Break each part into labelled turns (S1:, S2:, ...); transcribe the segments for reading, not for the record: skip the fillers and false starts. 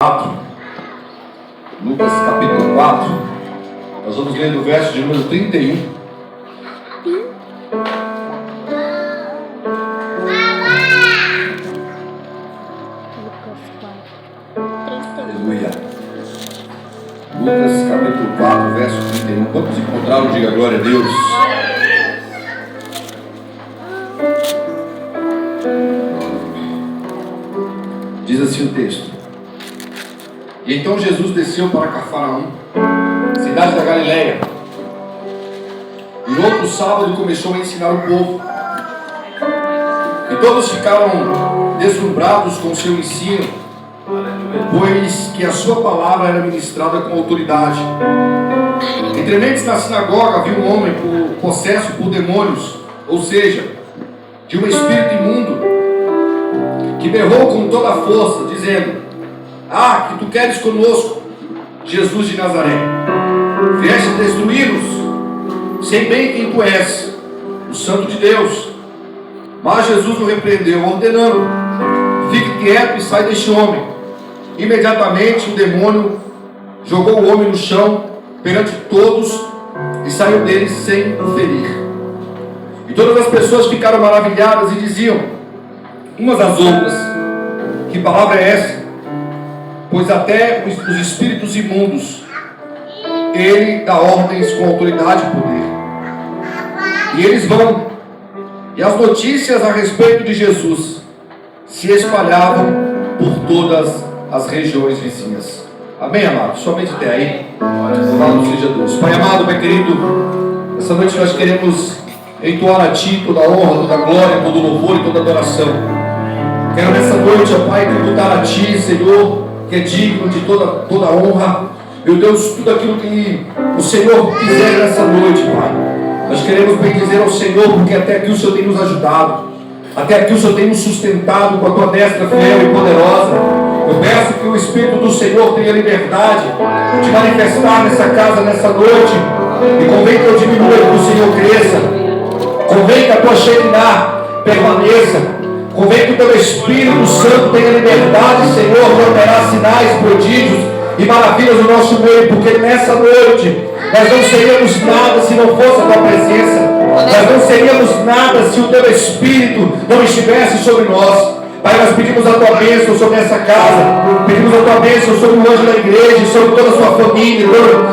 S1: 4, Lucas capítulo 4, nós vamos ler do verso de número 31. Aleluia. Lucas capítulo 4, verso 31. Quantos encontraram, diga glória a Deus. Diz assim o texto: E então Jesus desceu para Cafarnaum, cidade da Galileia. E no outro sábado ele começou a ensinar o povo. E todos ficaram deslumbrados com o seu ensino, pois que a sua palavra era ministrada com autoridade. Entre mentes na sinagoga havia um homem possesso por demônios, ou seja, de um espírito imundo, que berrou com toda a força, dizendo: Ah, que tu queres conosco, Jesus de Nazaré? Vieste destruí-nos? Sei bem quem tu és, o Santo de Deus. Mas Jesus o repreendeu, ordenando: Fique quieto e sai deste homem. Imediatamente o demônio jogou o homem no chão perante todos e saiu dele sem o ferir. E todas as pessoas ficaram maravilhadas e diziam umas às outras: Que palavra é essa? Pois até os espíritos imundos ele dá ordens com autoridade e poder. E eles vão. E as notícias a respeito de Jesus se espalhavam por todas as regiões vizinhas. Amém, amado? Somente até aí. Louvado seja Deus. Pai amado, meu querido, essa noite nós queremos entoar a Ti toda a honra, toda a glória, todo o louvor e toda a adoração. Quero nessa noite, ó Pai, tributar a Ti, Senhor, que é digno de toda a honra. Meu Deus, tudo aquilo que o Senhor quiser nessa noite, Pai. Nós queremos bendizer ao Senhor, porque até aqui o Senhor tem nos ajudado. Até aqui o Senhor tem nos sustentado com a Tua destra fiel e poderosa. Eu peço que o Espírito do Senhor tenha liberdade de manifestar nessa casa, nessa noite. E convém que eu diminua e que o Senhor cresça. Convém que a Tua Shekinah permaneça. Convém que o Teu Espírito Santo tenha liberdade, Senhor, de operar sinais, prodígios e maravilhas no nosso meio, porque nessa noite nós não seríamos nada se não fosse a Tua presença. Nós não seríamos nada se o Teu Espírito não estivesse sobre nós. Pai, nós pedimos a Tua bênção sobre essa casa, pedimos a Tua bênção sobre o anjo da igreja, sobre toda a sua família,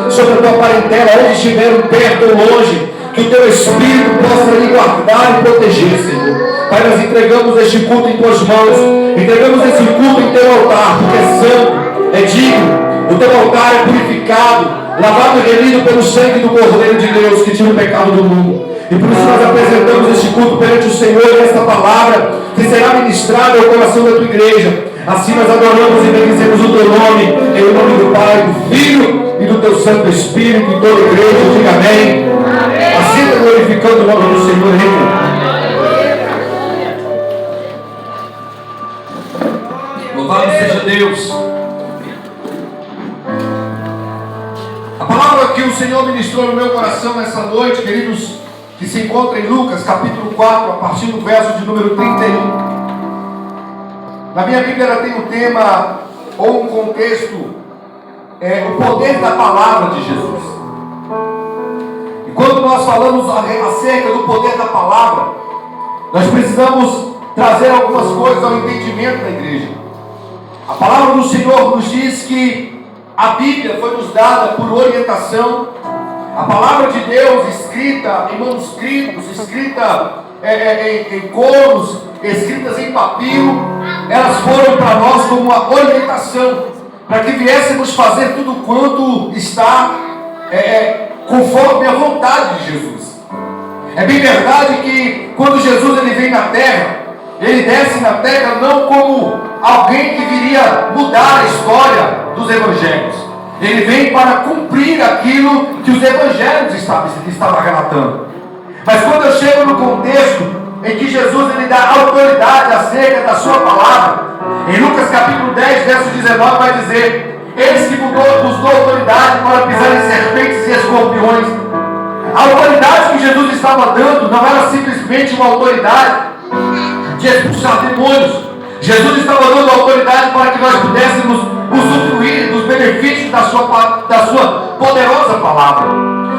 S1: sobre a Tua parentela, onde estiveram perto ou longe, que o Teu Espírito possa lhe guardar e proteger, Senhor. Pai, nós entregamos este culto em Tuas mãos, entregamos esse culto em Teu altar, porque é santo, é digno. O Teu altar é purificado, lavado e remido pelo sangue do Cordeiro de Deus, que tira o pecado do mundo. E por isso nós apresentamos este culto perante o Senhor, e esta palavra que será ministrada ao coração da Tua igreja. Assim nós adoramos e bendizemos o Teu nome, em nome do Pai, do Filho e do Teu Santo Espírito. E toda a igreja diga amém. Assim está glorificando o nome do Senhor. Louvado seja Deus. A palavra que o Senhor ministrou no meu coração nessa noite, queridos, que se encontra em Lucas capítulo 4, a partir do verso de número 31. Na minha Bíblia ela tem um tema, ou um contexto, o poder da palavra de Jesus. E quando nós falamos acerca do poder da palavra, nós precisamos trazer algumas coisas ao entendimento da igreja. A palavra do Senhor nos diz que a Bíblia foi nos dada por orientação. A palavra de Deus escrita em manuscritos, escrita em coros, escritas em papiro, elas foram para nós como uma orientação, para que viéssemos fazer tudo quanto está conforme a vontade de Jesus. É bem verdade que quando Jesus ele vem na terra, ele desce na terra não como alguém que viria mudar a história dos evangelhos. Ele vem para cumprir aquilo que os evangelhos estavam relatando. Mas quando eu chego no contexto em que Jesus ele dá autoridade acerca da sua palavra, em Lucas capítulo 10, verso 19, vai dizer: Eles que nos dão autoridade para pisar em serpentes e escorpiões. A autoridade que Jesus estava dando não era simplesmente uma autoridade de expulsar demônios. Jesus estava dando autoridade para que nós pudéssemos usufruir da sua poderosa palavra.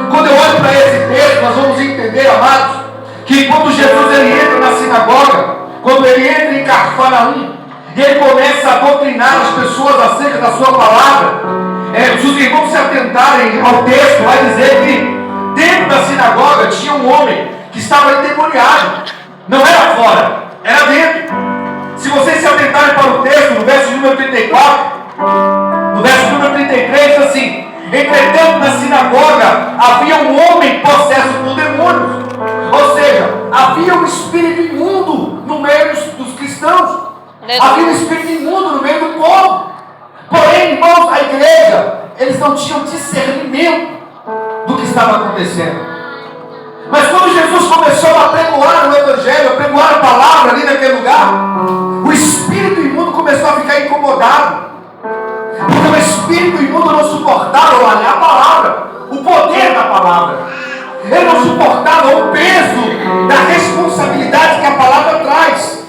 S1: Quando eu olho para esse texto, nós vamos entender, amados, que quando Jesus ele entra na sinagoga, quando ele entra em Cafarnaum, e ele começa a doutrinar as pessoas acerca da sua palavra, se os irmãos se atentarem ao texto, vai dizer que dentro da sinagoga tinha um homem que estava endemoniado. Não era fora, era dentro. Se vocês se atentarem para o texto, no verso número 34, no verso número 33, diz assim: entretanto na sinagoga havia um homem possesso por demônios. Ou seja, havia um espírito imundo no meio dos cristãos. Havia um espírito imundo no meio do povo. Porém, irmãos, a igreja, eles não tinham discernimento do que estava acontecendo. Mas quando Jesus começou a pregoar o Evangelho, a pregoar a palavra ali naquele lugar, o espírito imundo começou a ficar incomodado. Porque o espírito imundo não suportava a palavra, o poder da palavra. Ele não suportava o peso da responsabilidade que a palavra traz.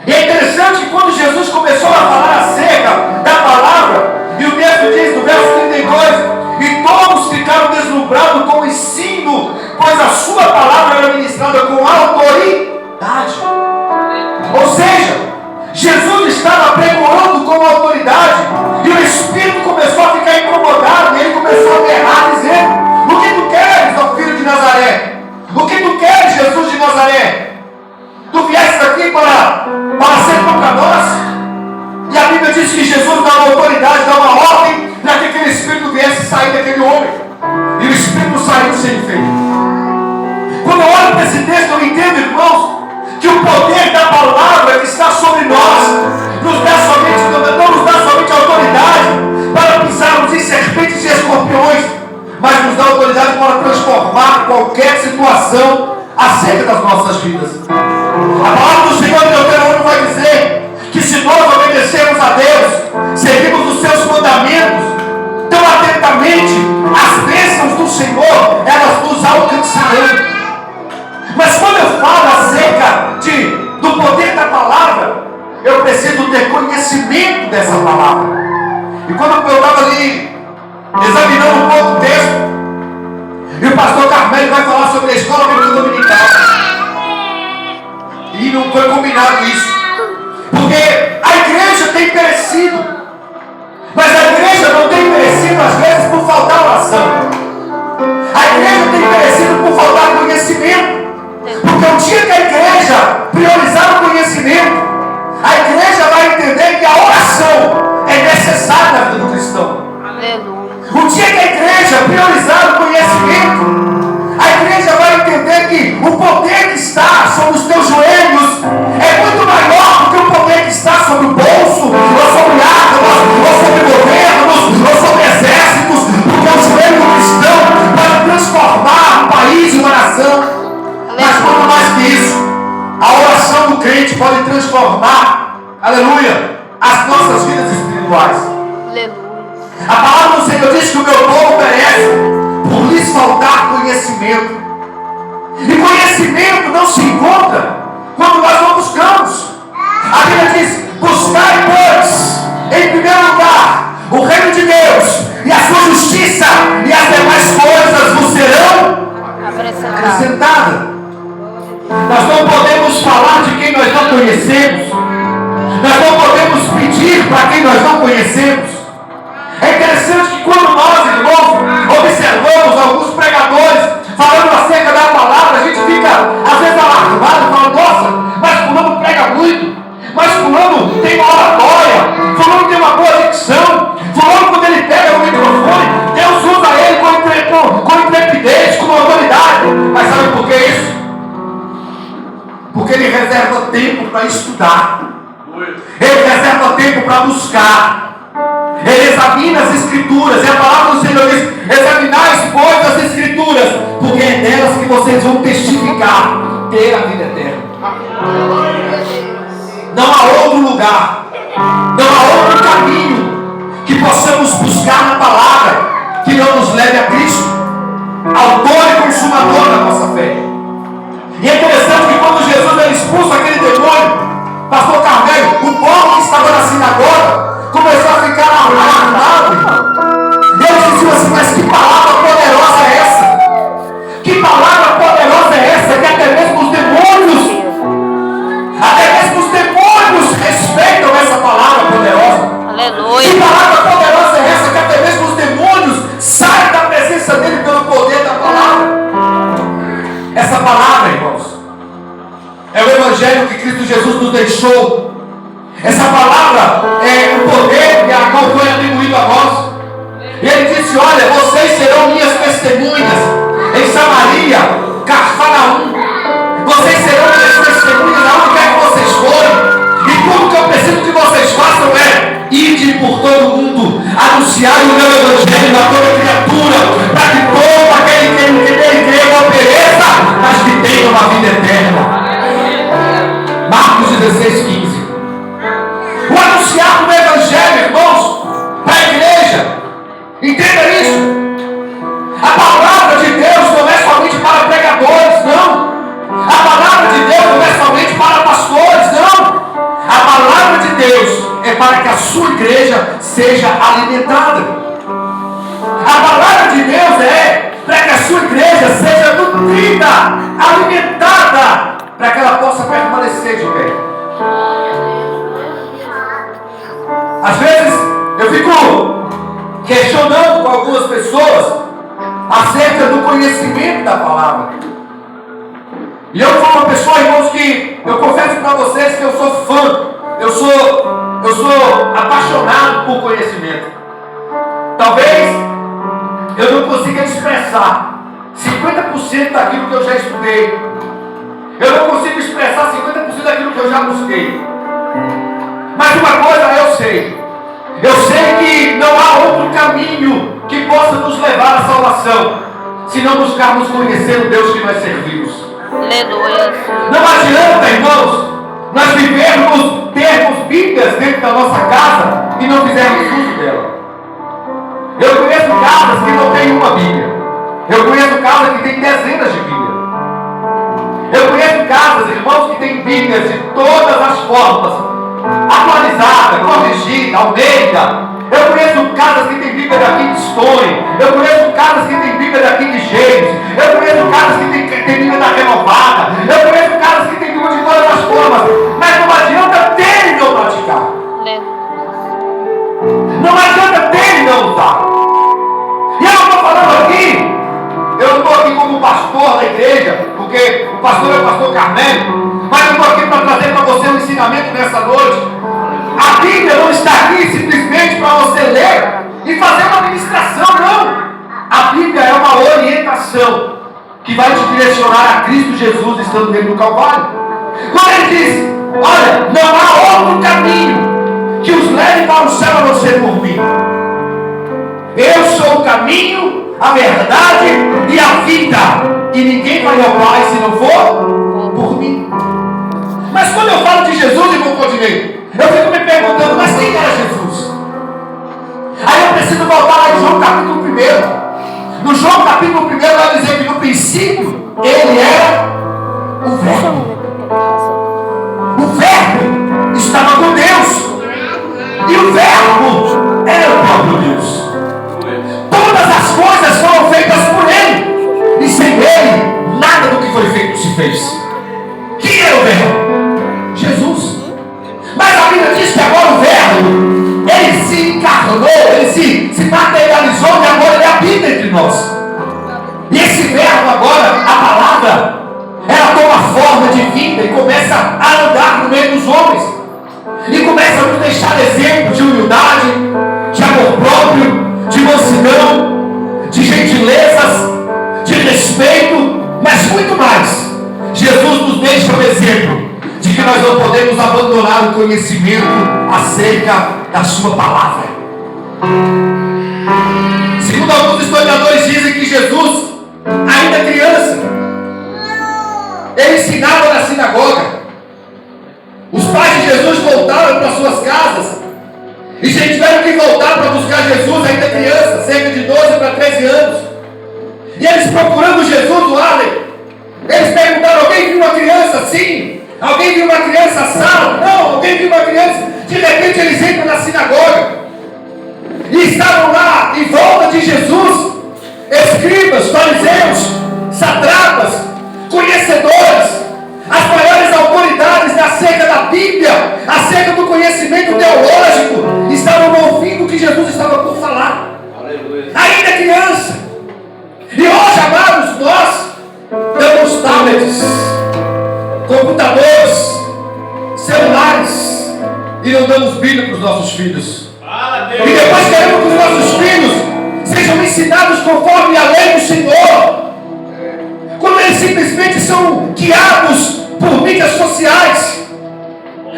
S1: E é interessante que quando Jesus começou a falar acerca da palavra, e o texto diz no verso 32, e todos ficaram deslumbrados com o ensino, pois a sua palavra era ministrada com autoridade. Ou seja, Jesus estava pregoando com autoridade, e o Espírito começou a ficar incomodado, e ele começou a berrar, dizendo: o que tu queres, ó filho de Nazaré? O que tu queres, Jesus de Nazaré? Tu vieste aqui para ser contra nós? E a Bíblia diz que Jesus dá uma autoridade, dá uma ordem para que aquele Espírito viesse sair daquele homem. E o Espírito saiu sem efeito. Quando eu olho para esse texto, eu entendo, irmãos, que o poder da palavra que está sobre nós não nos dá somente autoridade para pisarmos em serpentes e escorpiões, mas nos dá autoridade para transformar qualquer situação acerca das nossas vidas. A palavra do Senhor em Deuteronômio vai dizer que se nós obedecermos a Deus, seguimos os seus mandamentos tão atentamente, as bênçãos do Senhor, elas nos alcançarão. Mas quando eu falo acerca do poder da palavra, eu preciso ter conhecimento dessa palavra. E quando eu estava ali examinando um pouco o texto, e o pastor Carmelo vai falar sobre a escola bíblica dominical, e não foi combinado isso, porque a igreja tem perecido, mas a igreja não tem perecido às vezes por faltar oração. A igreja tem perecido por faltar conhecimento. Porque o dia que a igreja priorizar o conhecimento, a igreja vai entender que a oração é necessária na vida do cristão. O dia que a igreja priorizar o conhecimento, a igreja vai entender que o poder que está sobre os teus joelhos é muito maior do que o poder que está sobre o bolso, ou sobre águas, ou sobre governos, ou sobre exércitos, porque o joelho do cristão pode transformar um país e uma nação. Mas quanto mais que isso, a oração do crente pode transformar, aleluia, as nossas vidas espirituais. Aleluia. A palavra do Senhor diz que o meu povo perece por lhes faltar conhecimento. E conhecimento não se encontra quando nós não buscamos. A Bíblia diz: buscai, pois, em primeiro lugar, o reino de Deus e a sua justiça, e as demais coisas vos serão acrescentadas. Nós não podemos falar de quem nós não conhecemos. Nós não podemos pedir para quem nós não conhecemos. É interessante que quando nós, irmãos, observamos alguns pregadores falando acerca da palavra, a gente fica às vezes alarmado, falando: nossa, mas fulano prega muito, mas fulano tem uma oratória, fulano tem uma boa dicção, fulano quando ele pega o microfone, Deus usa ele com intrepidez, com autoridade. Mas sabe por que isso? Porque ele reserva tempo para estudar, ele reserva tempo para buscar, ele examina as escrituras, e a palavra do Senhor diz: examinai, pois, as escrituras, porque é delas que vocês vão testificar ter a vida eterna. Não há outro lugar, não há outro caminho que possamos buscar na palavra que não nos leve a Cristo, autor e consumador da nossa fé. E é interessante que quando Jesus ele expulsa aquele demônio, pastor Carmelo, o povo que estava na sinagoga começou a ficar alarmado, irmão. deixou. Essa palavra é o poder a qual foi atribuído a nós. E ele disse: olha, vocês serão minhas testemunhas em Samaria, Cafarnaum. Vocês serão minhas testemunhas aonde quer que vocês forem. E tudo que eu preciso que vocês façam é ide por todo o mundo, anunciar o meu evangelho a toda criatura, para que todo aquele que nele não pereça, mas que tenha uma vida eterna. Marcos 16:15. O anunciar do evangelho, irmãos, para a igreja. Entenda isso. A palavra de Deus não é somente para pregadores, não. A palavra de Deus não é somente para pastores, não. A palavra de Deus é para que a sua igreja seja alimentada. A palavra de Deus é para que a sua igreja seja nutrida, alimentada, para que ela possa permanecer de pé. Às vezes eu fico questionando com algumas pessoas acerca do conhecimento da palavra. E eu sou uma pessoa, irmãos, que eu confesso para vocês que eu sou fã, eu sou apaixonado por conhecimento. Talvez eu não consiga expressar 50% daquilo que eu já estudei. Eu não consigo expressar 50% daquilo que eu já busquei. Mas uma coisa eu sei. Eu sei que não há outro caminho que possa nos levar à salvação, se não buscarmos conhecer o Deus que nós servimos.
S2: Aleluia.
S1: Não adianta, irmãos, nós termos Bíblias dentro da nossa casa e não fizermos uso dela. Eu conheço casas que não têm uma Bíblia. Eu conheço casas que têm dezenas de Bíblias. Eu conheço casas, irmãos, que têm Bíblias de todas as formas, atualizada, corrigida, Almeida. Eu conheço casas que têm Bíblia da King Stone. Eu conheço casas que têm Bíblia da King James. Eu conheço casas que têm Bíblia da Renovada. Eu conheço casas que têm Bíblia de todas as formas. Mas não adianta ter e não praticar. Não adianta ter e não usar. E eu não estou falando aqui, eu não estou aqui como pastor da igreja, porque o pastor é o pastor Carmelo, mas eu estou aqui para trazer para você um ensinamento nessa noite. A Bíblia não está aqui simplesmente para você ler e fazer uma ministração, não. A Bíblia é uma orientação que vai te direcionar a Cristo Jesus estando dentro do Calvário. Quando ele diz: olha, não há outro caminho que os leve para o céu a não ser por mim. Eu sou o caminho, a verdade e a vida, e ninguém vai ao Pai se não for por mim. Mas quando eu falo de Jesus, irmão Claudinei, eu fico me perguntando: mas quem era Jesus? Aí eu preciso voltar lá em João capítulo 1. No João capítulo 1 vai dizer que no princípio ele era o Verbo. O Verbo estava com Deus. E o Verbo era o próprio Deus. Todas as coisas foram feitas por ele. E sem ele, nada do que foi feito se fez. Quem era o Verbo? Jesus. Mas a Bíblia diz que agora o Verbo, ele se encarnou, ele se materializou e agora ele habita entre nós. E esse Verbo agora, a palavra, ela toma forma de vida e começa a andar no meio dos homens. E começa a nos deixar exemplo de humildade, de amor próprio, de mansidão, de gentilezas, de respeito, mas muito mais. Jesus nos deixa um exemplo de que nós não podemos abandonar o conhecimento acerca da sua palavra. Segundo alguns historiadores dizem que Jesus, ainda criança, ele ensinava na sinagoga. Os pais de Jesus voltaram para suas casas e tiveram que voltar para buscar Jesus ainda criança, cerca de 12 para 13 anos. E eles procurando Jesus, o Allen, eles perguntaram: alguém viu uma criança assim? Alguém viu uma criança assada? Não, alguém viu uma criança. De repente eles entram na sinagoga e estavam lá em volta de Jesus escribas, fariseus, satrapas, conhecedores, as maiores autoridades acerca da Bíblia, acerca do conhecimento teológico, estavam ouvindo o que Jesus estava por falar. Aleluia. Ainda criança. E hoje, amados, nós temos tablets, computadores, celulares, não damos Bíblia para os nossos filhos. E depois queremos que os nossos filhos sejam ensinados conforme a lei do Senhor, quando eles simplesmente são guiados por mídias sociais.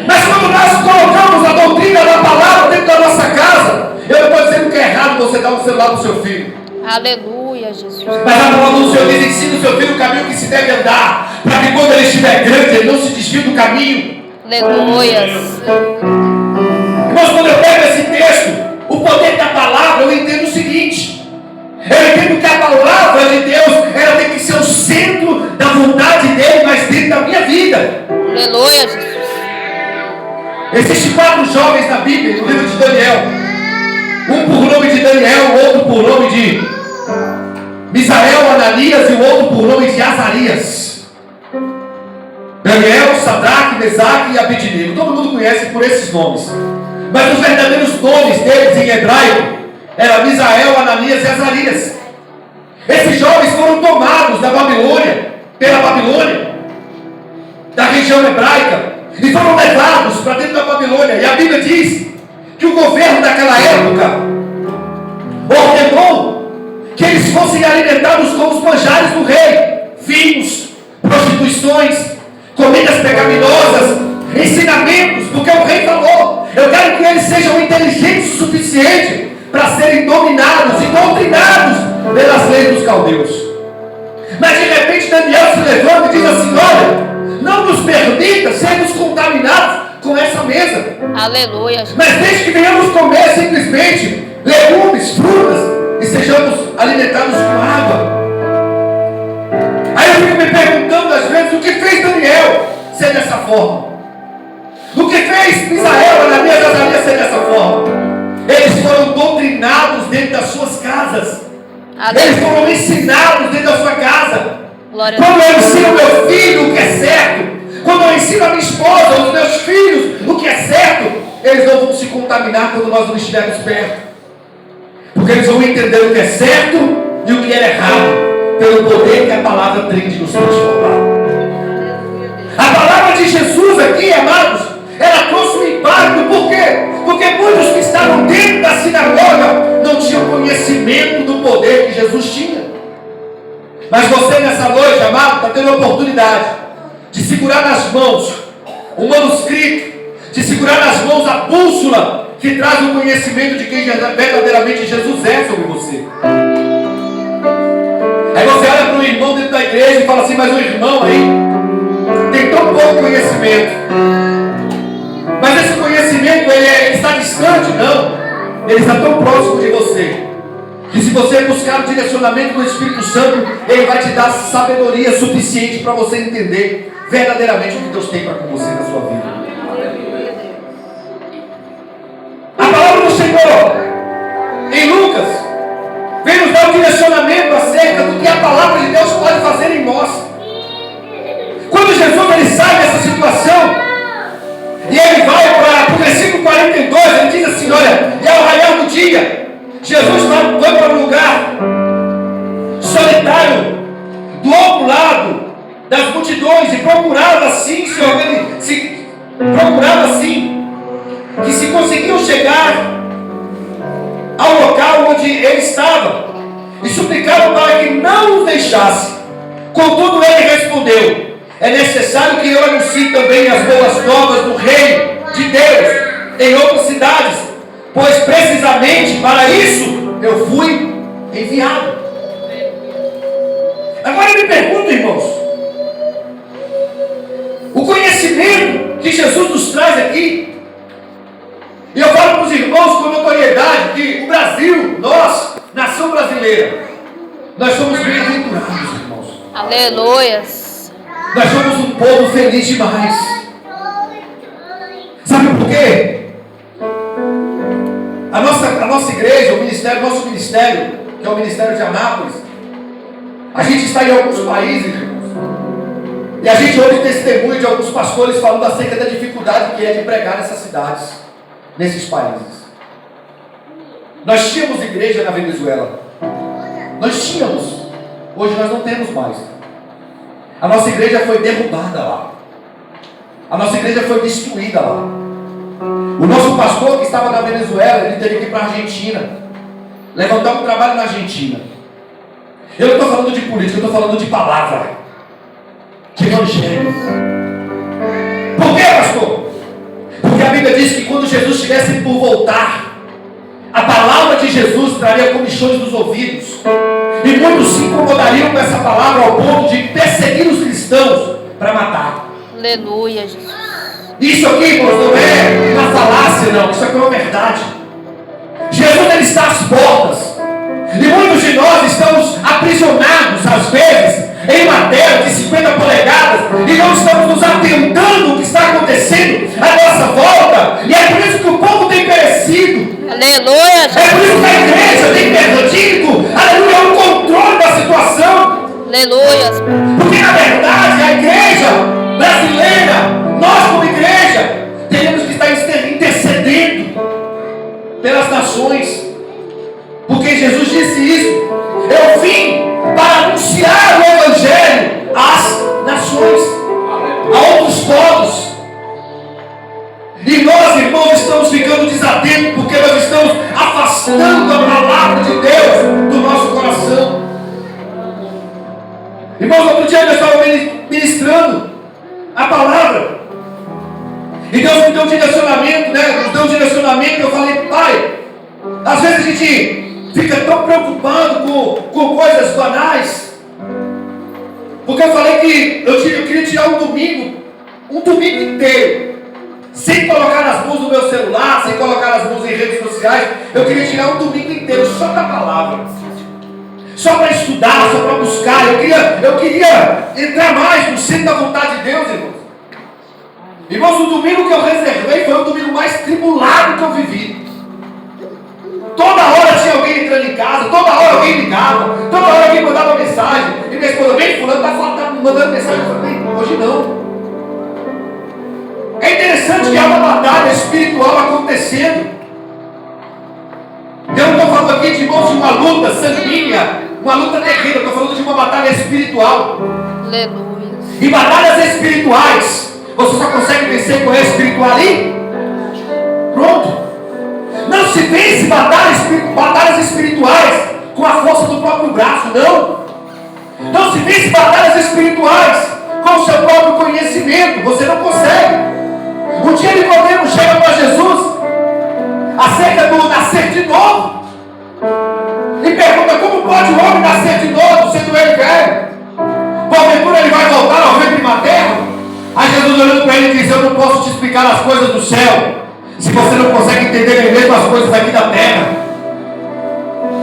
S1: Mas quando nós colocamos a doutrina da palavra dentro da nossa casa, eu não estou dizendo que é errado você dar um celular para o seu filho.
S2: Aleluia, Jesus.
S1: Mas a palavra do Senhor diz: ensina o seu filho o caminho que se deve andar, para que quando ele estiver grande, ele não se desvie do caminho.
S2: Aleluia.
S1: Irmãos, quando eu pego esse texto, o poder da palavra, eu entendo o seguinte: eu entendo que a palavra de Deus, ela tem que ser o centro da vontade dele, mas dentro da minha vida.
S2: Aleluia, Jesus.
S1: Existem 4 jovens na Bíblia, no livro de Daniel. Um por nome de Daniel, o outro por nome de Misael, Ananias, e o outro por nome de Azarias. Daniel, Sadraque, Mesaque e Abednego. Todo mundo conhece por esses nomes. Mas os verdadeiros nomes deles em hebraico eram Misael, Ananias e Azarias. Esses jovens foram tomados da Babilônia, pela Babilônia, da região hebraica, e foram levados para dentro da Babilônia. E a Bíblia diz que o governo daquela época ordenou que eles fossem alimentados com os manjares do rei: vinhos, prostituições, comidas pecaminosas, ensinamentos, porque o rei falou: eu quero que eles sejam inteligentes o suficiente para serem dominados e doutrinados pelas leis dos caldeus. Mas de repente Daniel se levanta e diz assim: olha, não nos permita sermos contaminados com essa mesa.
S2: Aleluia.
S1: Mas desde que venhamos comer simplesmente legumes, frutas, e sejamos alimentados com água. Aí eu fico me perguntando às vezes: o que fez Daniel ser dessa forma? O que fez Misael, Ananias e Azarias ser dessa forma? Eles foram doutrinados dentro das suas casas. Eles foram ensinados dentro da sua casa. Quando eu ensino meu filho o que é certo, quando eu ensino a minha esposa, os meus filhos o que é certo, eles não vão se contaminar quando nós não estivermos perto. Porque eles vão entender o que é certo e o que é errado, pelo poder que a palavra tem de nos transformar. A palavra de Jesus aqui, amados, ela trouxe um impacto. Por quê? Porque muitos que estavam dentro da sinagoga não tinham conhecimento do poder que Jesus tinha. Mas você nessa noite, amado, está tendo a oportunidade de segurar nas mãos o manuscrito, de segurar nas mãos a bússola que traz o conhecimento de quem verdadeiramente Jesus é sobre você. Aí você olha para um irmão dentro da igreja e fala assim: mas o irmão aí tem tão pouco conhecimento. Mas esse conhecimento ele está distante? Não, ele está tão próximo de você, que se você buscar o direcionamento do Espírito Santo, ele vai te dar sabedoria suficiente para você entender verdadeiramente o que Deus tem para com você na sua vida. A palavra do Senhor em Lucas vem nos dar um direcionamento acerca do que a palavra de Deus pode fazer em nós. Quando Jesus ele sai dessa situação e ele vai para o versículo 42, ele diz assim: olha, e ao raiar do dia, Jesus foi para um lugar solitário, do outro lado das multidões, e procurava assim que se conseguiam chegar ao local onde ele estava, e suplicavam para que não os deixasse. Contudo ele respondeu: é necessário que eu anuncie também as boas novas do reino de Deus em outras cidades, pois precisamente para isso eu fui enviado. Agora eu me pergunto, irmãos, o conhecimento que Jesus nos traz aqui, e eu falo para os irmãos com notoriedade que o Brasil, nós, nação brasileira, nós somos bem-aventurados, irmãos.
S2: Aleluias.
S1: Nós somos um povo feliz demais. Sabe por quê? A nossa igreja, nosso ministério, que é o Ministério de Anápolis, a gente está em alguns países, irmãos, e a gente ouve testemunho de alguns pastores falando acerca da dificuldade que é de pregar nessas cidades, nesses países. Nós tínhamos igreja na Venezuela. Nós tínhamos. Hoje nós não temos mais. A nossa igreja foi derrubada lá. A nossa igreja foi destruída lá. O nosso pastor que estava na Venezuela, ele teve que ir para a Argentina, levantar um trabalho na Argentina. Eu não estou falando de política, eu estou falando de palavra, de evangelho. Por quê, pastor? Porque a Bíblia diz que quando Jesus estivesse por voltar, a palavra de Jesus traria comichões nos ouvidos, e muitos se incomodariam com essa palavra ao ponto de perseguir os cristãos para matar.
S2: Aleluia, Jesus.
S1: Isso aqui, irmãos, não é uma falácia, não. Isso aqui é uma verdade. Jesus, ele está às portas. E muitos de nós estamos aprisionados, às vezes, em uma tela de 50 polegadas e não estamos nos atentando ao que está acontecendo à nossa volta. E é por isso que o povo tem perecido.
S2: Aleluia,
S1: É por isso que a igreja tem perdido, aleluia, o controle da situação.
S2: Aleluia.
S1: Porque na verdade a igreja brasileira, nós como igreja, temos que estar intercedendo pelas nações. Porque Jesus disse isso: eu vim para anunciar o evangelho às nações, a outros povos. E nós, irmãos, estamos ficando desatentos porque nós estamos afastando a palavra de Deus do nosso coração. Irmãos, outro dia eu estava ministrando a palavra e Deus me deu um direcionamento, né? Nos deu um direcionamento. Eu falei: Pai, às vezes a gente fica tão preocupado com coisas banais. Porque eu falei que eu queria tirar um domingo inteiro, sem colocar as mãos no meu celular, sem colocar as mãos em redes sociais. Eu queria tirar um domingo inteiro só da palavra, só para estudar, só para buscar. Eu queria entrar mais no centro da vontade de Deus, irmãos. Irmãos, o domingo que eu reservei foi o domingo mais tribulado que eu vivi. Toda hora tinha alguém entrando em casa, toda hora alguém ligava, toda hora alguém mandava mensagem. E minha esposa: bem, fulano está mandando mensagem. Eu falei: hoje não. É interessante que há uma batalha espiritual acontecendo. Eu não estou falando aqui de irmãos de uma luta sanguínea, uma luta terrível. Eu estou falando de uma batalha espiritual.
S2: Aleluia.
S1: E batalhas espirituais, você só consegue vencer com a espiritual ali? Pronto. Não se vence batalhas espirituais com a força do próprio braço, não. Não se vence batalhas espirituais com o seu próprio conhecimento. Você não consegue. Um dia Nicodemo chega para Jesus acerca do nascer de novo e pergunta: como pode o homem nascer de novo, sendo ele velho? Porventura ele vai voltar ao ventre materno? Aí Jesus, olhando para ele, diz: eu não posso te explicar as coisas do céu se você não consegue entender nem mesmo as coisas aqui da terra.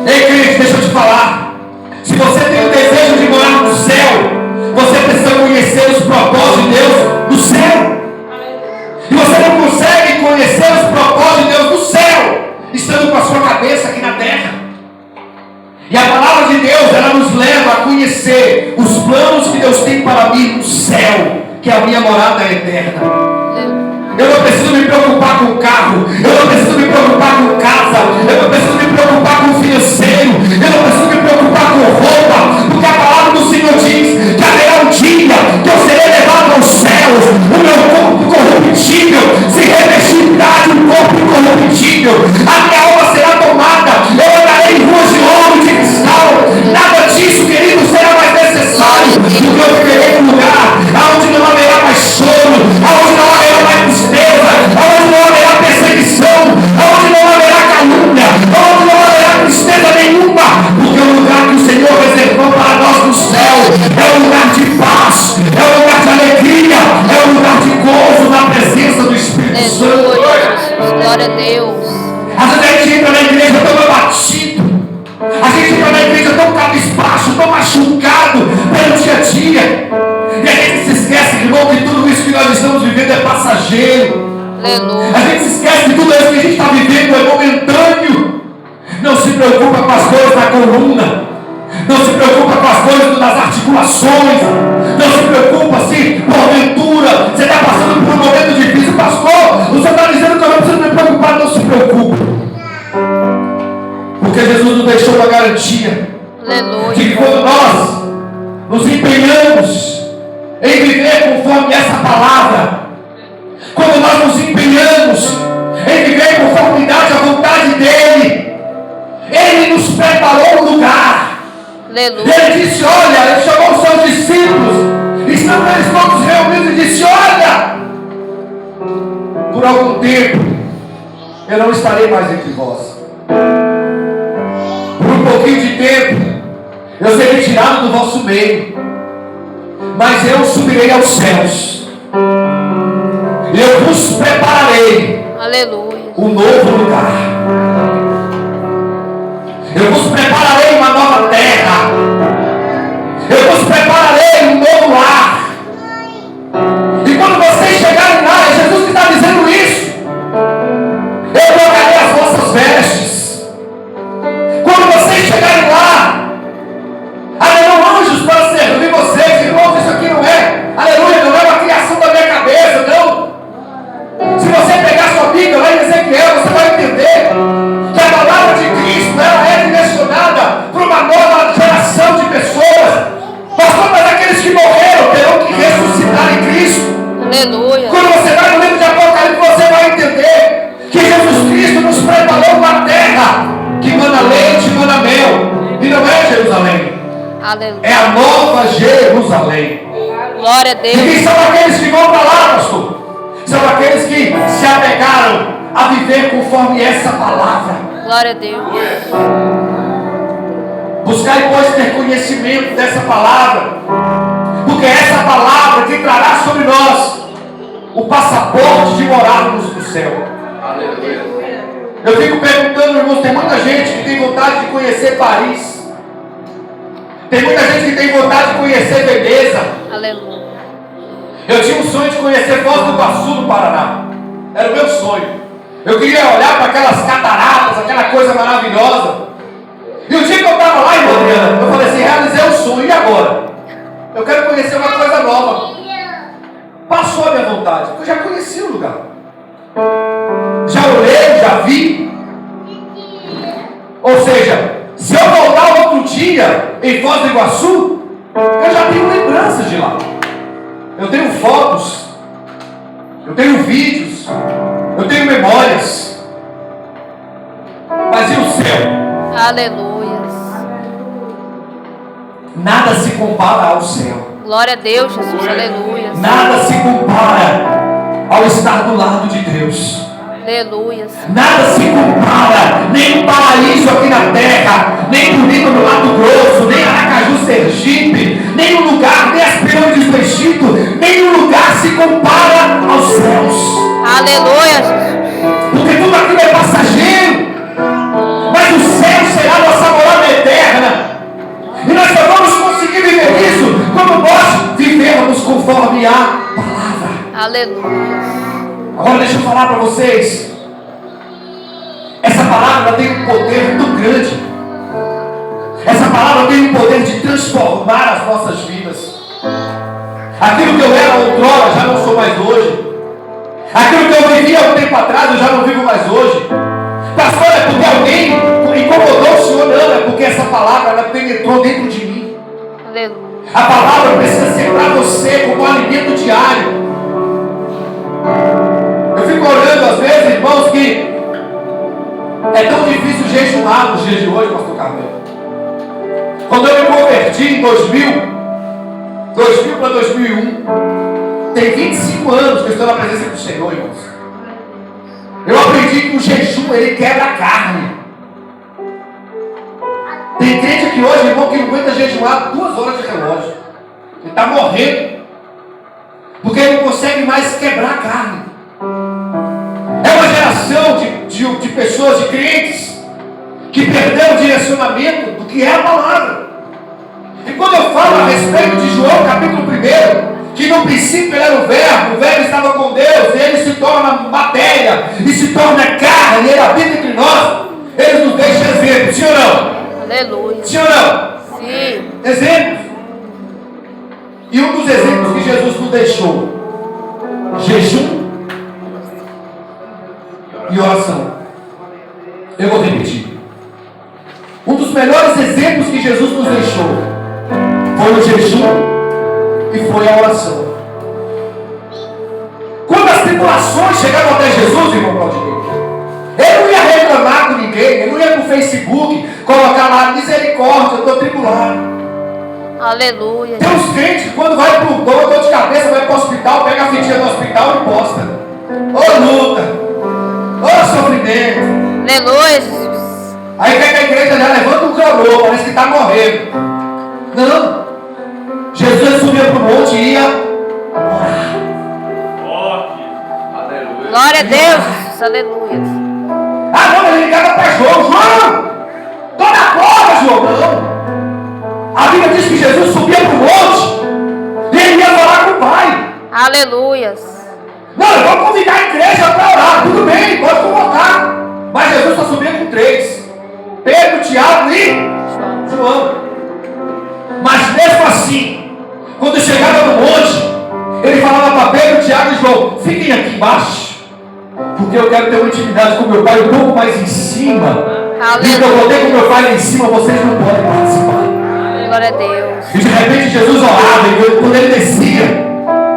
S1: Ei, crente, deixa eu te falar. Se você tem o desejo de morar no céu, você precisa conhecer os propósitos de Deus no céu. E você não consegue conhecer os propósitos de Deus no céu estando com a sua cabeça aqui na terra. E a palavra de Deus, ela nos leva a conhecer os planos que Deus tem para mim no céu, que é a minha morada eterna. Eu não preciso me preocupar com o carro, eu não preciso me preocupar com casa, eu não preciso me preocupar com o financeiro, eu não preciso me preocupar com roupa, porque a palavra do Senhor diz que haverá um dia que eu serei levado aos céus, o meu corpo corruptível se revestirá de um corpo incorruptível, a minha alma será tomada, eu andarei em ruas de ouro e de cristal. Nada disso, querido, será mais necessário, porque eu viverei num lugar onde não haverá mais choro, onde não haverá mais tristeza, onde não haverá perseguição, onde não haverá calúnia, onde não haverá tristeza nenhuma, porque o lugar que o Senhor reservou para nós no céu é um lugar de paz, é um lugar de alegria, é um lugar de gozo na presença do Espírito Santo.
S2: Glória a Deus.
S1: Às vezes a gente entra na igreja tão abatido, a gente entra na igreja tão cabisbaixo, tão machucado pelo dia a dia, e a gente se esquece, irmão, que tudo isso que nós estamos vivendo é passageiro.
S2: Aleluia.
S1: A gente se esquece que tudo isso que a gente está vivendo é momentâneo. Não se preocupa com as coisas da coluna, não se preocupa com as coisas das articulações, não se preocupa se porventura você está passando por um momento difícil. Pastor, você está dizendo que eu não preciso me preocupar. Não se preocupe, porque Jesus nos deixou uma garantia.
S2: Aleluia.
S1: De que quando nós nos empenhamos em viver conforme essa palavra, quando nós nos empenhamos em viver em conformidade à vontade dEle, Ele nos preparou um lugar.
S2: Aleluia.
S1: Ele disse, olha, Ele chamou os seus discípulos, estão eles todos reunidos e disse, olha, por algum tempo eu não estarei mais entre vós. Por um pouquinho de tempo eu serei tirado do vosso meio, mas eu subirei aos céus e eu vos prepararei,
S2: Aleluia.
S1: um novo lugar. Eu vos prepararei uma nova terra. Eu vos prepararei um novo lar. E quando vocês chegarem lá, é Jesus que está dizendo isso. Eu trocarei as vossas vestes. Quando vocês chegarem lá, aleluia, anjos para servir vocês. Irmãos, isso aqui não é, aleluia, não é uma criação da minha cabeça, não. Se você pegar sua Bíblia lá em Ezequiel, você vai entender que a palavra de Cristo, ela é direcionada para uma nova geração de pessoas. Pastor, mas aqueles que morreram terão que ressuscitar em Cristo.
S2: Aleluia.
S1: Quando você vai no livro de Apocalipse, você vai entender que Jesus Cristo nos preparou uma terra que mana leite e mana mel. E não é Jerusalém,
S2: Aleluia.
S1: é a nova Jerusalém.
S2: Glória a
S1: E
S2: Deus.
S1: quem são aqueles que vão para lá, pastor? São aqueles que se apegaram a viver conforme essa palavra.
S2: Glória a Deus.
S1: Buscai, pois, ter conhecimento dessa palavra, porque é essa palavra que trará sobre nós o passaporte de morarmos no céu. Eu fico perguntando, irmãos, tem muita gente que tem vontade de conhecer Paris, tem muita gente que tem vontade de conhecer Veneza.
S2: Aleluia.
S1: Eu tinha um sonho de conhecer Foz do Iguaçu, no Paraná. Era o meu sonho. Eu queria olhar para aquelas cataratas, aquela coisa maravilhosa. E o dia que eu estava lá em Adriana, eu falei assim, realizei o sonho, e agora? Eu quero conhecer uma coisa nova. Passou a minha vontade, porque eu já conheci o lugar. Já olhei, já vi. Ou seja, se eu voltar outro dia em Foz do Iguaçu, eu já tenho lembranças de lá. Eu tenho fotos, eu tenho vídeos, eu tenho memórias. Mas e o céu?
S2: Aleluia.
S1: Nada se compara ao céu.
S2: Glória a Deus, Jesus. Aleluia.
S1: Nada se compara ao estar do lado de Deus.
S2: Aleluia.
S1: Nada se compara, nem o paraíso aqui na terra, nem Bonito no Mato Grosso, nem Aracaju, Sergipe, nem o lugar, nem as pirâmides do Egito, nenhum lugar se compara aos céus.
S2: Aleluia.
S1: Porque tudo aquilo é passageiro, mas o céu será nossa morada eterna. E nós só vamos conseguir viver isso quando nós vivermos conforme a palavra.
S2: Aleluia.
S1: Agora deixa eu falar para vocês. Essa palavra tem um poder muito grande. Essa palavra tem um poder de transformar as nossas vidas. Aquilo que eu era outrora, já não sou mais hoje. Aquilo que eu vivia há um tempo atrás, eu já não vivo mais hoje. Pastor, é porque alguém incomodou o Senhor? Não, é porque essa palavra, ela penetrou dentro de mim.
S2: Aleluia.
S1: A palavra precisa ser para você como um alimento diário. Eu fico olhando às vezes, irmãos, que é tão difícil jejuar nos dias de hoje, pastor Carmelo. Quando eu me converti em 2000 para 2001, tem 25 anos que eu estou na presença do Senhor, irmãos. Eu aprendi que o jejum, ele quebra a carne. Tem crente aqui hoje, irmão, que não aguenta jejuar 2 horas de relógio. Ele está morrendo, porque ele não consegue mais quebrar a carne. É uma geração de pessoas, de crentes, que perderam o direcionamento do que é a palavra. E quando eu falo a respeito de João capítulo 1, que no princípio ele era o verbo estava com Deus, e ele se torna matéria, e se torna carne, e ele habita entre nós, ele nos deixa exemplo, sim ou não?
S2: Aleluia.
S1: Sim ou não?
S2: Sim.
S1: Exemplos. E um dos exemplos que Jesus nos deixou: jejum e oração. Eu vou repetir. Um dos melhores exemplos que Jesus nos deixou foi o jejum e foi a oração. Quando as tribulações chegaram até Jesus, irmão Claudinei. Ele não ia reclamar com ninguém, ele não ia pro Facebook colocar lá, misericórdia, eu estou tribulado.
S2: Aleluia.
S1: Tem uns crentes que quando vai pro dor de cabeça, vai pro hospital, pega a fitinha do hospital e posta. Ô luta, ô sofrimento.
S2: Aleluia, Jesus.
S1: Aí quer que a igreja já levanta um clamor, parece que está morrendo. Não. Jesus subia para o monte e ia orar.
S2: Glória a Deus, Jesus. Aleluia.
S1: Ah, não, ele ligava para João. João, toda a corda, João. Não. A Bíblia diz que Jesus subia para o monte e ele ia falar com o Pai.
S2: Aleluia.
S1: Não, eu vou convidar a igreja para orar. Tudo bem, pode convocar. Mas Jesus só subia com 3. Pedro, Tiago e João. Mas mesmo assim, quando chegava no monte, ele falava para Pedro, Tiago e João: fiquem aqui embaixo, porque eu quero ter uma intimidade com meu pai um pouco mais em cima. E eu vou ter com meu pai lá em cima, vocês não podem participar.
S2: Glória a Deus.
S1: E de repente Jesus orava, e quando ele descia,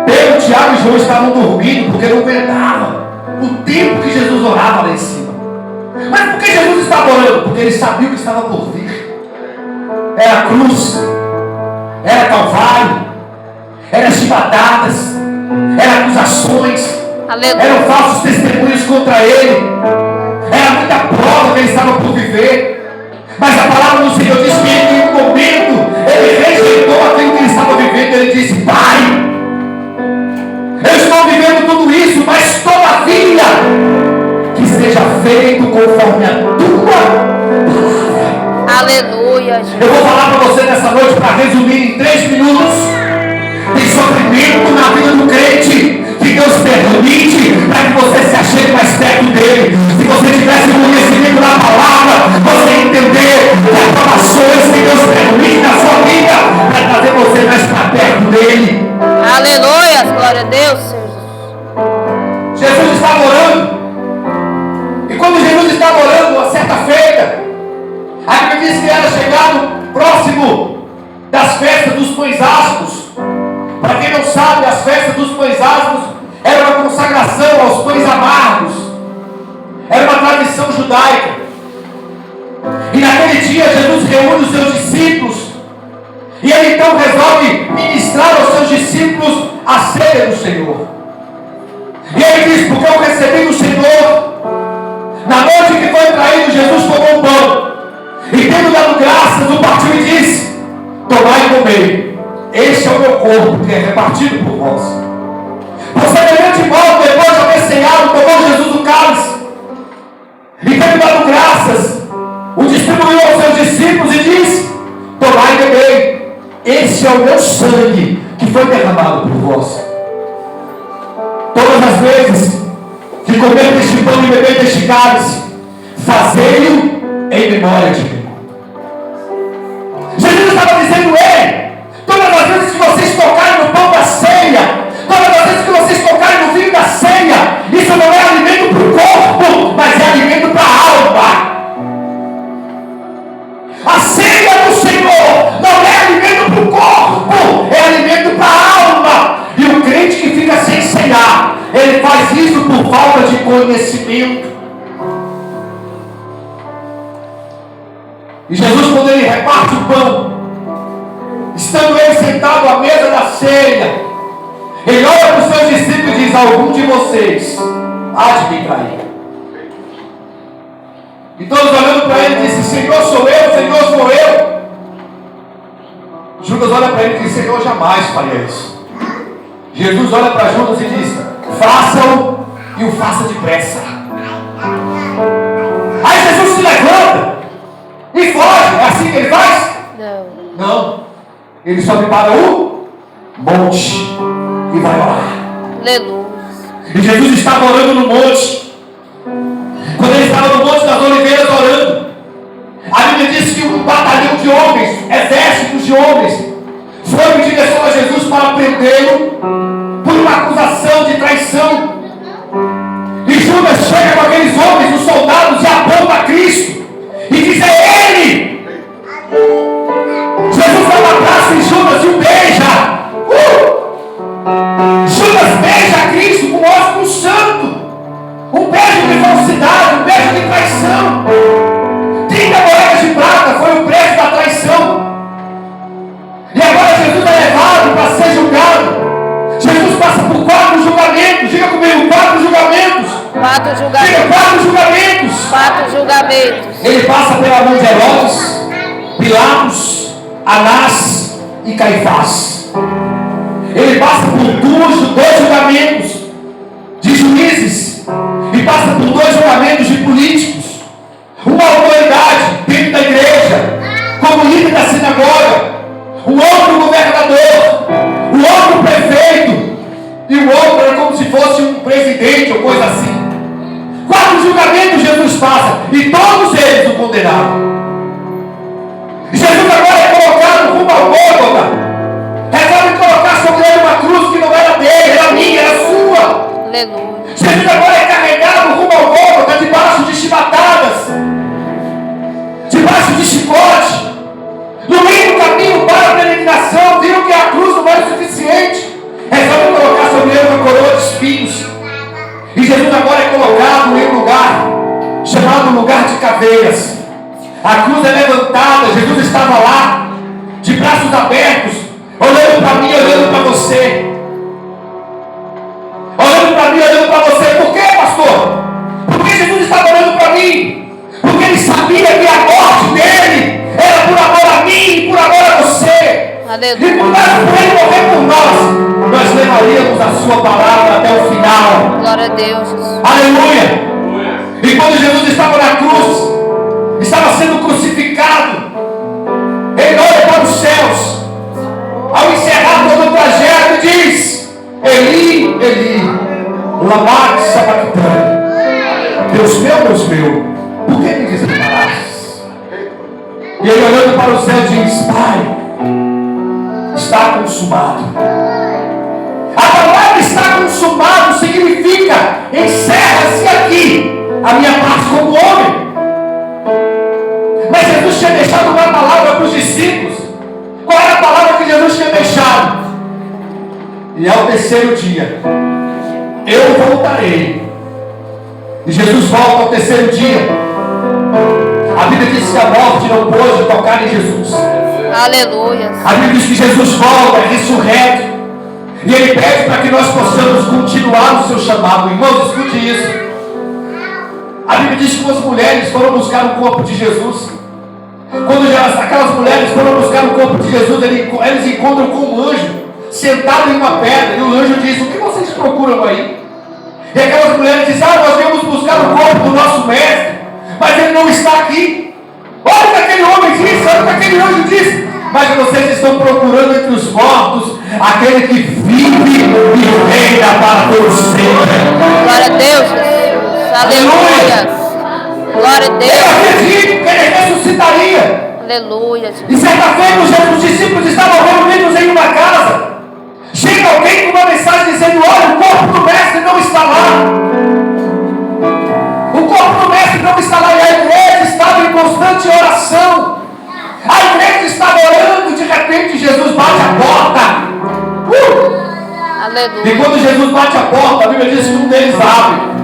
S1: Pedro, Tiago e João estavam dormindo, porque não aguentava o tempo que Jesus orava lá em cima. Mas por que Jesus estava orando? Porque ele sabia o que estava por vir. Era a cruz, era Calvário, era chibatadas, eram acusações, eram falsos testemunhos contra ele, era muita prova que ele estava por viver. Mas a palavra do Senhor diz que em um momento ele rejeitou aquilo que ele estava vivendo. Ele disse: Pai, eu estou vivendo tudo isso, mas todavia que seja feito conforme a tua palavra.
S2: Aleluia.
S1: Eu vou falar para você nessa noite, para resumir em 3 minutos. Tem sofrimento na vida do crente que Deus permite para que você se achegue mais perto dele. Se você tivesse conhecimento da palavra, você ia entender as provações que Deus permite na sua vida para trazer você mais para perto dele.
S2: Aleluia. Glória a Deus, Senhor.
S1: Jesus estava orando. E quando Jesus estava orando, uma certa feita, a Bíblia diz que era chegado próximo das festas dos pães asmos. Para quem não sabe, as festas dos pães asmos era uma consagração aos pães amargos. Era uma tradição judaica. E naquele dia Jesus reúne os seus discípulos. E ele então resolve ministrar aos seus discípulos a ceia do Senhor. E ele diz: porque eu recebi do Senhor, na noite que foi traído, Jesus tomou um pão, e tendo dado graças, o partiu e disse: tomai e comei, este é o meu corpo, que é repartido por vós. Por semelhante modo, depois de haver ceado, tomou Jesus o cálice, e tendo dado graças, o distribuiu aos seus discípulos e disse: tomai e bebei, este é o meu sangue, que foi derramado por vós. Todas as vezes que comer deste pão e beber deste cálice, fazei-o em memória de mim. Jesus estava dizendo: ei, todas as vezes que vocês tocarem no pão da ceia, todas as vezes que vocês tocarem no vinho da ceia, isso não é alimento para o corpo, mas é alimento para a alma. A ceia do Senhor não é alimento para o corpo, é alimento para a alma. E o crente que fica sem ceiar, ele faz isso por falta de conhecimento. E Jesus, quando ele reparte o pão, estando ele sentado à mesa da ceia, ele olha para os seus discípulos e diz: algum de vocês há de me trair. E todos olhando para ele dizem: Senhor sou eu, Senhor sou eu. Judas olha para ele e diz: Senhor, jamais faria isso. Jesus olha para Judas e diz: faça-o e o faça depressa. Aí Jesus se levanta e foge. É assim que ele faz? Não. Ele sobe para o monte e vai orar.
S2: Aleluia.
S1: E Jesus estava orando no monte. Quando ele estava no Monte das Oliveiras orando, a Bíblia diz que um batalhão de homens, exércitos de homens, foram em direção a Jesus para prendê-lo por uma acusação de traição. E Judas chega com aqueles homens, os soldados, e aponta a Cristo e diz: é ele! Jesus dá um abraço em Judas e o beija. Judas beija a Cristo com ósculo pela mão de Herodes, Pilatos, Anás e Caifás. Ele passa por dois julgamentos de juízes e passa por dois julgamentos de políticos. Uma autoridade dentro da igreja, como líder da sinagoga, o outro governador, o outro prefeito, e o outro era como se fosse um presidente ou coisa assim. 4 julgamentos Jesus passa, e todos eles o condenaram. Jesus agora é colocado rumo ao Gólgota. Resolve colocar sobre ele uma cruz que não era dele, era minha, era sua.
S2: Aleluia.
S1: Jesus agora é carregado rumo ao Gólgota, debaixo de chibatadas, debaixo de chicote. No meio do caminho para a peregrinação, viram que a cruz não era o suficiente. Resolve colocar sobre ele uma coroa de espinhos. E Jesus agora é colocado em um lugar chamado lugar de caveiras. A cruz é levantada, Jesus estava lá, de braços abertos, olhando para mim, olhando para você. Olhando para mim, olhando para você. Por quê, pastor? Porque Jesus estava olhando para mim. Porque ele sabia que a morte dele era por amor a mim e por amor a você.
S2: Aleluia.
S1: E por ele morrer por nós levaríamos a sua palavra até o final.
S2: Glória a Deus, Jesus.
S1: Aleluia. E quando Jesus estava na cruz, estava sendo crucificado, ele olha para os céus, ao encerrar todo o trajeto, diz: Eli, Eli, lama sabachthani. Deus meu, por que me desamparaste? E ele olhando para o céu diz: Pai, está consumado. A palavra está consumado significa: encerra-se aqui a minha parte como homem. Mas Jesus tinha deixado uma palavra para os discípulos. Qual era a palavra que Jesus tinha deixado? E ao terceiro dia eu voltarei. E Jesus volta ao terceiro dia. A Bíblia diz que a morte não pôde tocar em Jesus.
S2: Aleluia.
S1: A Bíblia diz que Jesus volta, é ressurreto. E Ele pede para que nós possamos continuar o seu chamado. Irmãos, escute isso. A Bíblia diz que as mulheres foram buscar o corpo de Jesus. Quando aquelas mulheres foram buscar o corpo de Jesus, eles encontram com um anjo sentado em uma pedra. E o anjo diz: o que vocês procuram aí? E aquelas mulheres dizem: nós viemos buscar o corpo do nosso mestre, mas ele não está aqui. Olha o que aquele homem disse, olha o que aquele anjo disse. Mas vocês estão procurando entre os mortos aquele que vive e reina para todos sempre.
S2: Glória a Deus, Jesus. Aleluia. Glória a
S1: Eu
S2: Deus.
S1: acredito que ele ressuscitaria.
S2: Aleluia, Jesus.
S1: E certa feita os discípulos estavam reunidos em uma casa. Chega alguém com uma mensagem dizendo: olha, o corpo do mestre não está lá. O corpo do mestre não está lá. E a igreja estava em constante oração. A igreja estava orando. De repente Jesus bate a porta.
S2: Aleluia.
S1: E quando Jesus bate a porta, a Bíblia diz que um deles abre.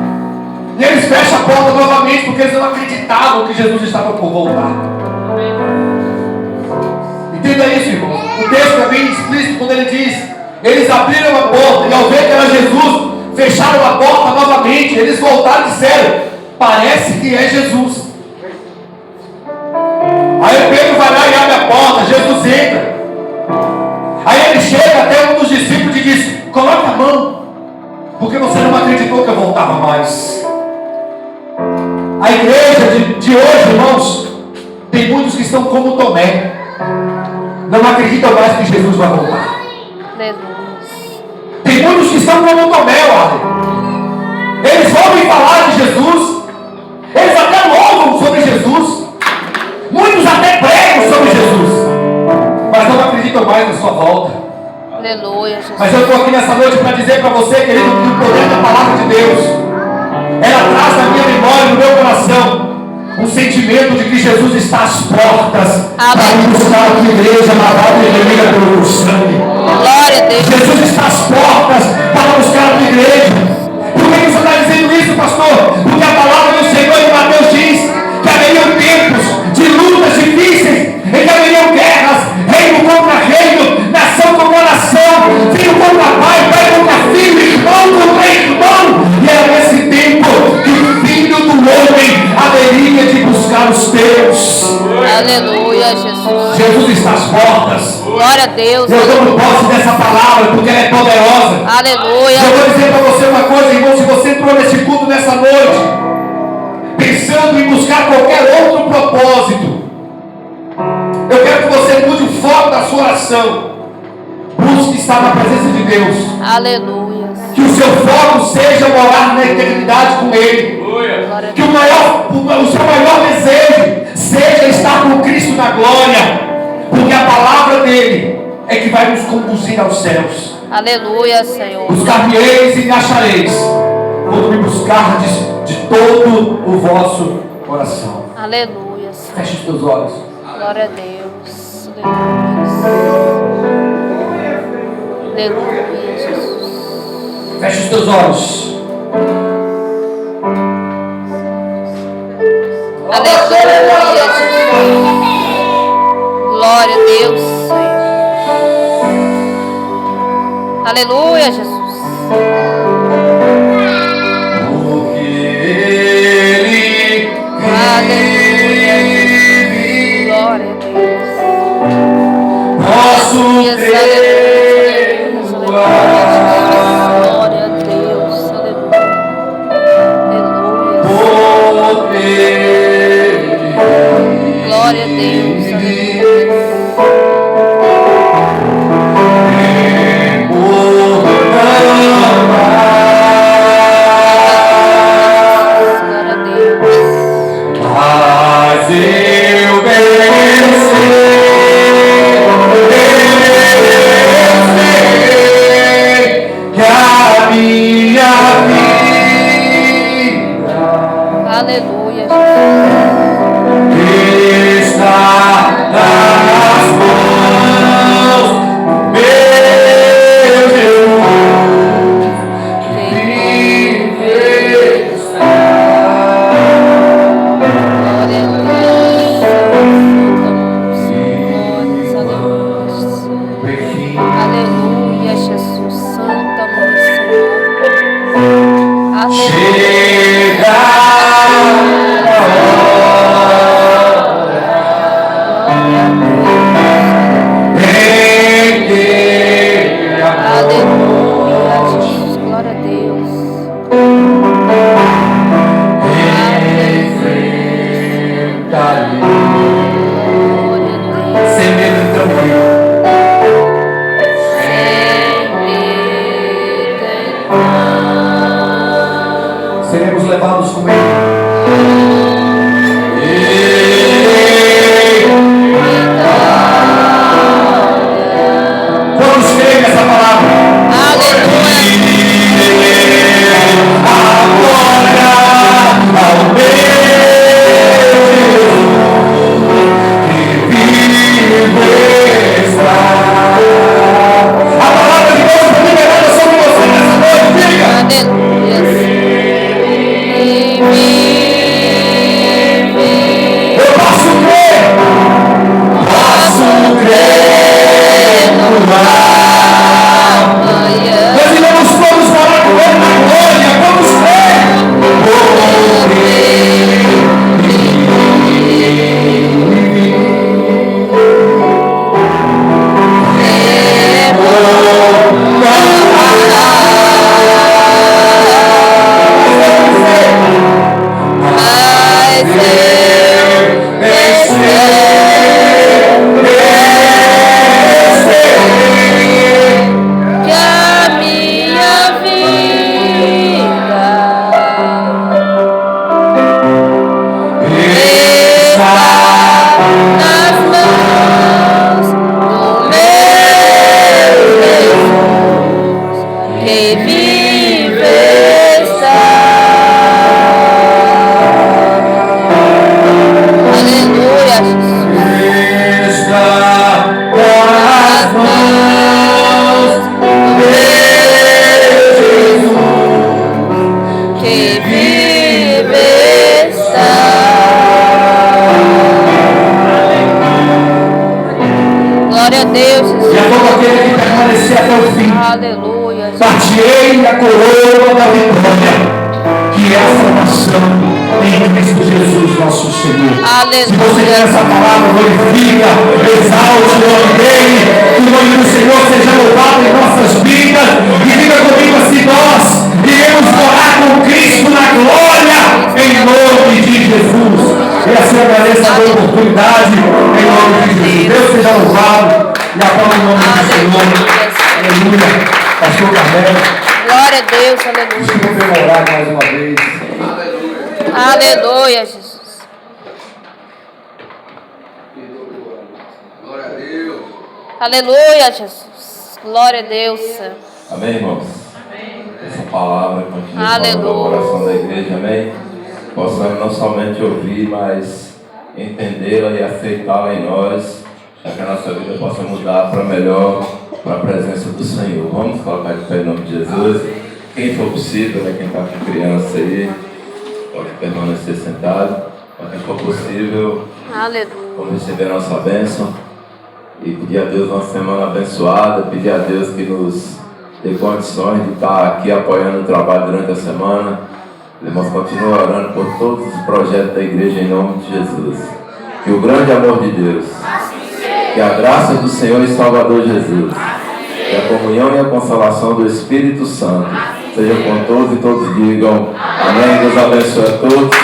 S1: E eles fecham a porta novamente, porque eles não acreditavam que Jesus estava por voltar. Entenda isso, irmão. O texto é bem explícito quando ele diz: eles abriram a porta e ao ver que era Jesus, fecharam a porta novamente. Eles voltaram e disseram: parece que é Jesus. Aí Pedro vai lá e abre a porta. Jesus entra. Aí ele chega até um dos discípulos e diz: coloca a mão, porque você não acreditou que eu voltava mais. A igreja de hoje, irmãos, tem muitos que estão como Tomé, não acreditam mais que Jesus vai voltar. Tem muitos que estão como Tomé, olha. Eles ouvem falar de Jesus, eles até louvam sobre Jesus, muitos até pregam sobre Jesus, mas não acreditam mais na sua volta.
S2: Aleluia, Jesus.
S1: Mas eu estou aqui nessa noite para dizer para você, querido, que o poder da palavra de Deus, ela traz na minha memória, no meu coração, um sentimento de que Jesus está às portas para buscar a tua igreja lavada e remida pelo sangue.
S2: Glória a Deus.
S1: Jesus está às portas para buscar a tua igreja. Por que você está dizendo isso, pastor? Porque a palavra do Senhor em Mateus diz que haveriam tempos de lutas difíceis, em que haveriam guerras, reino contra reino, nação contra nação, filho contra pai, pai contra filho, irmão contra irmão. E era nesse tempo que o Filho do Homem haveria de buscar os teus.
S2: Aleluia, Jesus.
S1: Jesus está às portas.
S2: Glória a Deus.
S1: Eu tomo posse dessa palavra porque ela é poderosa.
S2: Aleluia.
S1: Eu vou dizer para você uma coisa, irmão. Se você entrou nesse culto nessa noite, pensando em buscar qualquer outro propósito, eu quero que você mude o foco da sua oração. Busque estar na presença de Deus.
S2: Aleluia.
S1: Que o seu foco seja morar na eternidade com Ele. Que o seu maior desejo seja estar com Cristo na glória. Porque a palavra dele é que vai nos conduzir aos céus.
S2: Aleluia, Senhor.
S1: Buscar-me-eis e me achareis, quando me buscardes de todo o vosso coração.
S2: Aleluia, Senhor.
S1: Feche os teus olhos.
S2: Glória a Deus. Aleluia. Aleluia, Jesus.
S1: Feche os teus olhos.
S2: Aleluia, Jesus. Glória a Deus, Senhor. Aleluia, Jesus.
S1: Porque Ele
S2: Aleluia, Jesus. Glória a Deus.
S1: posso
S2: Aleluia,
S1: crer.
S2: glória a Deus. Aleluia. Aleluia. Glória a Deus. Aleluia. Glória a Deus.
S1: Mas eu sei que a minha vida
S2: Aleluia,
S1: está nas mãos do meu Jesus, que vive está.
S2: glória a Deus. Aleluia, Jesus. Santa mãe, Senhor. Aleluia. Aleluia, Jesus. Glória a Deus. Glória a Deus.
S1: Sem medo e tranquilo. Seremos levados com Ele. Quantos creem nessa palavra?
S2: Aleluia.
S1: Agora ao meu Jesus, que vive está. A palavra de Deus foi liberada sobre você nessa noite, diga.
S2: Aleluia.
S1: Eu posso crer no
S2: Aleluia.
S1: Nós iremos todos morar com Ele na glória. Vamos crer.
S2: Mas que a minha vida está nas mãos do meu Jesus, que vive está. Aleluia, Jesus. Nas mãos do meu Jesus, que vive está. Glória a Deus,
S1: E
S2: Jesus.
S1: a todo aquele que permanecer até o fim,
S2: Aleluia, Jesus.
S1: partirei a coroa da vitória, que é a salvação em Cristo Jesus, nosso Senhor.
S2: Aleluia.
S1: Se você quer essa palavra, glorifica, exalte o nome dele, que o nome do Senhor seja louvado em nossas vidas, e diga comigo assim: nós iremos morar com Cristo na glória, em nome de Jesus. E assim eu agradeço a oportunidade, em nome de Jesus. Deus seja louvado, e aplauda o nome do Senhor. Aleluia. Pastor Carmelo.
S2: Glória a Deus, aleluia.
S1: Desculpa demorar mais uma vez.
S2: Aleluia, Jesus.
S3: Glória a Deus.
S2: Aleluia, Jesus. Glória a Deus.
S4: Amém, irmãos? Essa palavra continua falando
S2: Aleluia.
S4: ao coração da igreja, amém? Possamos não somente ouvir, mas entendê-la e aceitá-la em nós, para que a nossa vida possa mudar para melhor, para a presença do Senhor. Vamos colocar de pé em nome de Jesus. Quem for possível, né? Quem está com criança aí, pode permanecer sentado. Para quem for possível,
S2: Aleluia.
S4: vamos receber a nossa bênção e pedir a Deus uma semana abençoada, pedir a Deus que nos dê condições de estar aqui apoiando o trabalho durante a semana. Irmãos, continue orando por todos os projetos da igreja em nome de Jesus. Que o grande amor de Deus, que a graça do Senhor e Salvador Jesus, que a comunhão e a consolação do Espírito Santo seja com todos e todos digam amém. Deus abençoe a todos.